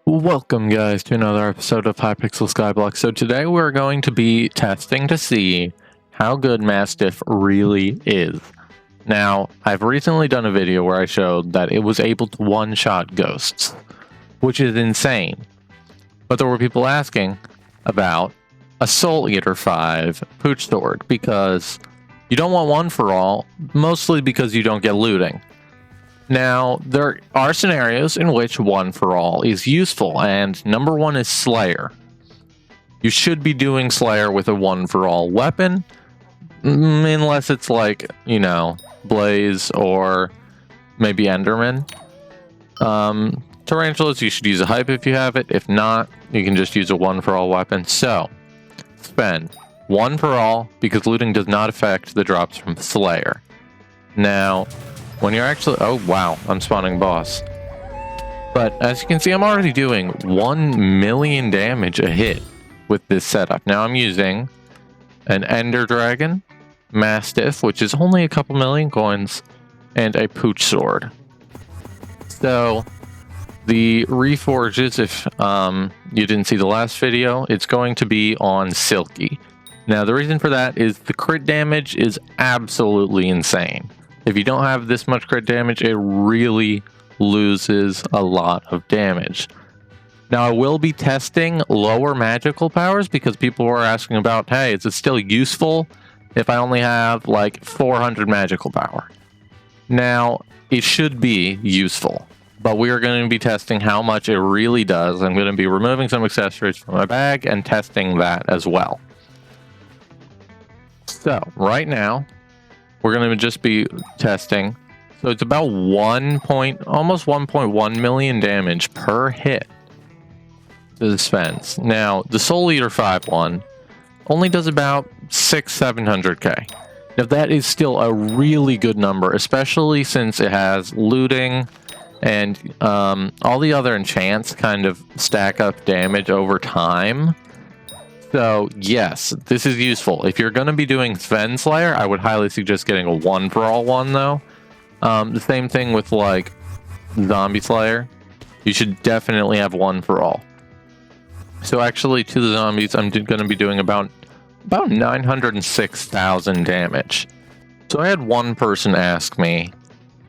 Welcome guys to another episode of Hypixel Skyblock. So today we're going to be testing to see how good Mastiff really is. Now, I've recently done a video where I showed that it was able to one-shot ghosts, which is insane. But there were people asking about a Soul Eater 5 Pooch Sword, because you don't want one for all, mostly because you don't get looting. Now, there are scenarios in which one for all is useful, and number one is Slayer. You should be doing Slayer with a one for all weapon, unless it's like, you know, Blaze or maybe Enderman. Tarantulas, you should use a hype if you have it. If not, you can just use a one for all weapon. So, spend one for all, because looting does not affect the drops from Slayer. Now, when you're actually... Oh, wow. I'm spawning boss. But as you can see, I'm already doing 1 million damage a hit with this setup. Now I'm using an Ender Dragon, Mastiff, which is only a couple million coins, and a Pooch Sword. So, the Reforges, if you didn't see the last video, it's going to be on Silky. Now, the reason for that is the crit damage is absolutely insane. If you don't have this much crit damage, it really loses a lot of damage. Now, I will be testing lower magical powers because people were asking about, hey, is it still useful if I only have like 400 magical power? Now, it should be useful, but we are going to be testing how much it really does. I'm going to be removing some accessories from my bag and testing that as well. So, right now, we're going to just be testing. So it's about almost 1.1 million damage per hit to this fence. Now, the Soul Eater 5 one only does about 700k. Now, that is still a really good number, especially since it has looting and all the other enchants kind of stack up damage over time. So, yes, this is useful. If you're going to be doing Sven Slayer, I would highly suggest getting a one-for-all one, though. The same thing with, like, Zombie Slayer. You should definitely have one-for-all. So, actually, to the zombies, I'm going to be doing about 906,000 damage. So, I had one person ask me,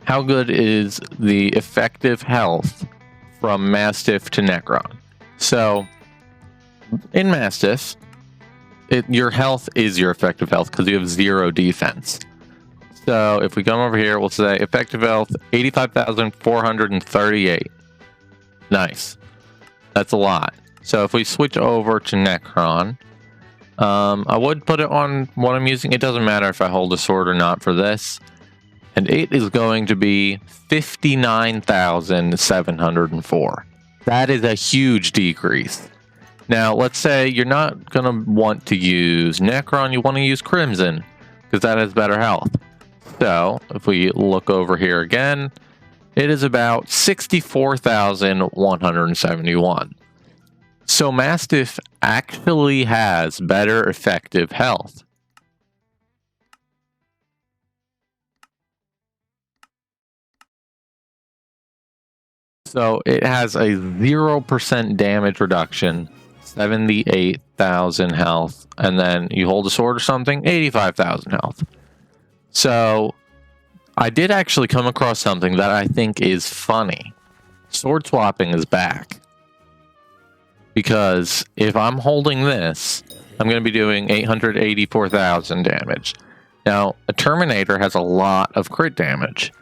how good is the effective health from Mastiff to Necron? So, in Mastiff, your health is your effective health because you have 0 defense. So if we come over here, we'll say effective health 85,438. Nice. That's a lot. So if we switch over to Necron, I would put it on what I'm using. It doesn't matter if I hold a sword or not for this. And it is going to be 59,704. That is a huge decrease. Now, let's say you're not going to want to use Necron, you want to use Crimson, because that has better health. So, if we look over here again, it is about 64,171. So, Mastiff actually has better effective health. So, it has a 0% damage reduction, 78,000 health, and then you hold a sword or something, 85,000 health. So, I did actually come across something that I think is funny. Sword swapping is back. Because if I'm holding this, I'm going to be doing 884,000 damage. Now, a Terminator has a lot of crit damage.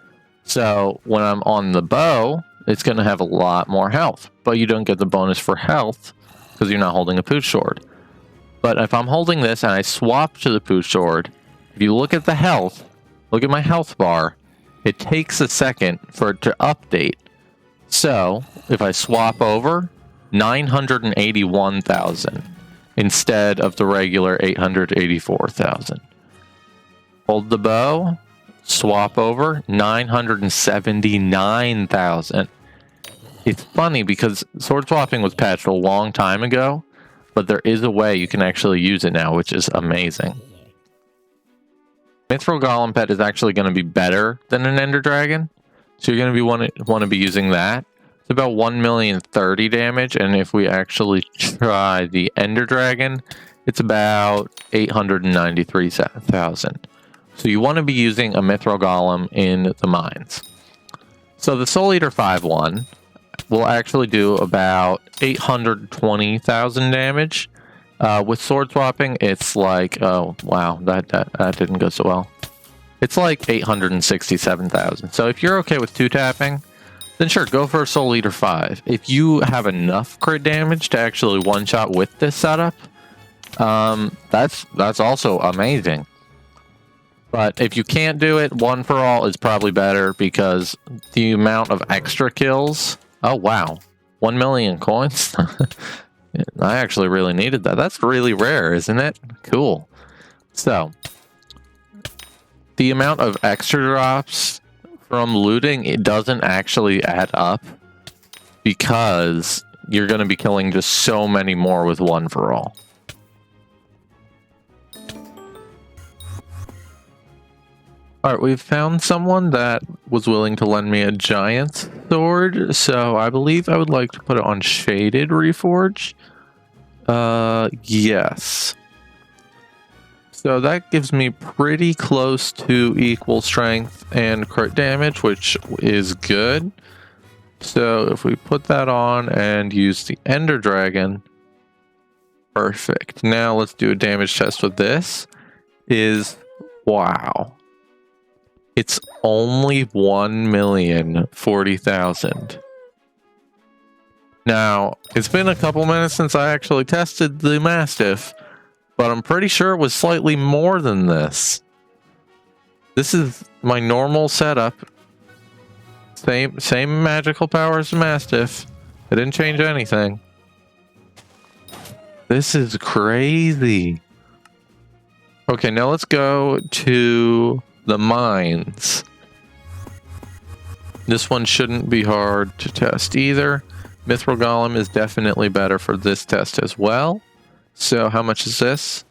So, when I'm on the bow, it's going to have a lot more health. But you don't get the bonus for health, because you're not holding a Pooch Sword. But if I'm holding this and I swap to the Pooch Sword, if you look at the health, look at my health bar, it takes a second for it to update. So, if I swap over, 981,000 instead of the regular 884,000. Hold the bow, swap over, 979,000. It's funny because sword swapping was patched a long time ago, but there is a way you can actually use it now, which is amazing. Mithril Golem Pet is actually going to be better than an Ender Dragon, so you're going to want to be using that. It's about 1,030,000 damage, and if we actually try the Ender Dragon, it's about 893,000. So you want to be using a Mithril Golem in the mines. So the Soul Eater 5-1 will actually do about 820,000 damage. With sword swapping, it's like, oh wow, that didn't go so well. It's like 867,000. So if you're okay with 2-tapping, then sure, go for a Soul Eater 5. If you have enough crit damage to actually one-shot with this setup, that's also amazing. But if you can't do it, 1 for all is probably better because the amount of extra kills... Oh wow, 1 million coins? I actually really needed that. That's really rare, isn't it? Cool. So, the amount of extra drops from looting, it doesn't actually add up because you're going to be killing just so many more with 1 for all. Alright, we've found someone that was willing to lend me a giant sword, so I believe I would like to put it on Shaded Reforge. Yes. So that gives me pretty close to equal strength and crit damage, which is good. So if we put that on and use the Ender Dragon, perfect. Now let's do a damage test with this. Wow. It's only 1,040,000. Now, it's been a couple minutes since I actually tested the Mastiff, but I'm pretty sure it was slightly more than this. This is my normal setup. Same magical power as the Mastiff. I didn't change anything. This is crazy. Okay, now let's go to the mines. This one shouldn't be hard to test either. Mithril Golem is definitely better for this test as well. So how much is this?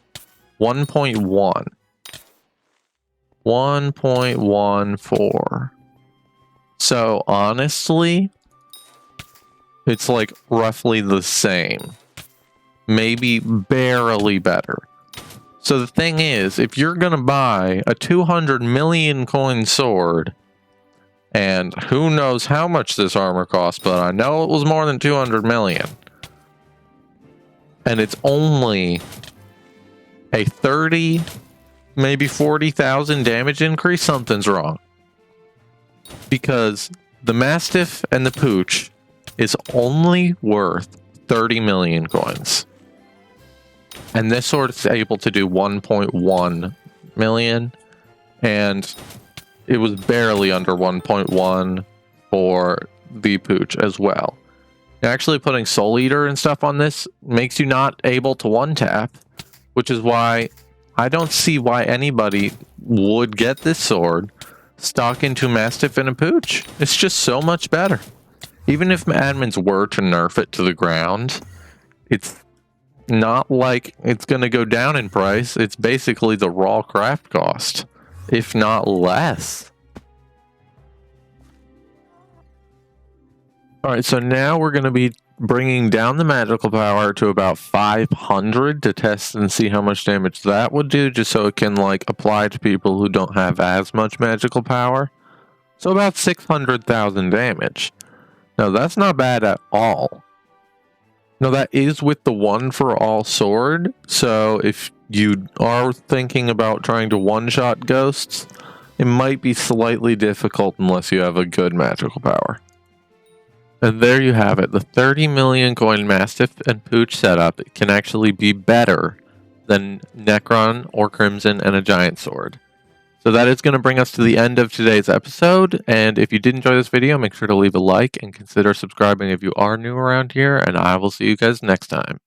1.1. 1.14. So honestly, it's like roughly the same. Maybe barely better. So the thing is, if you're going to buy a 200 million coin sword, and who knows how much this armor costs, but I know it was more than 200 million. And it's only a 30, maybe 40,000 damage increase, something's wrong. Because the Mastiff and the Pooch is only worth 30 million coins. And this sword is able to do 1.1 million, and it was barely under 1.1 for the Pooch as well. Actually putting Soul Eater and stuff on this makes you not able to one-tap, which is why I don't see why anybody would get this sword, stock into Mastiff and a Pooch. It's just so much better. Even if admins were to nerf it to the ground, it's not like it's going to go down in price. It's basically the raw craft cost, if not less. Alright, so now we're going to be bringing down the magical power to about 500 to test and see how much damage that would do, just so it can like apply to people who don't have as much magical power. So about 600,000 damage. Now that's not bad at all. Now that is with the 1 for all sword, so if you are thinking about trying to one-shot ghosts, it might be slightly difficult unless you have a good magical power. And there you have it, the 30 million coin Mastiff and Pooch setup can actually be better than Necron or Crimson and a giant sword. So that is going to bring us to the end of today's episode, and if you did enjoy this video, make sure to leave a like and consider subscribing if you are new around here, and I will see you guys next time.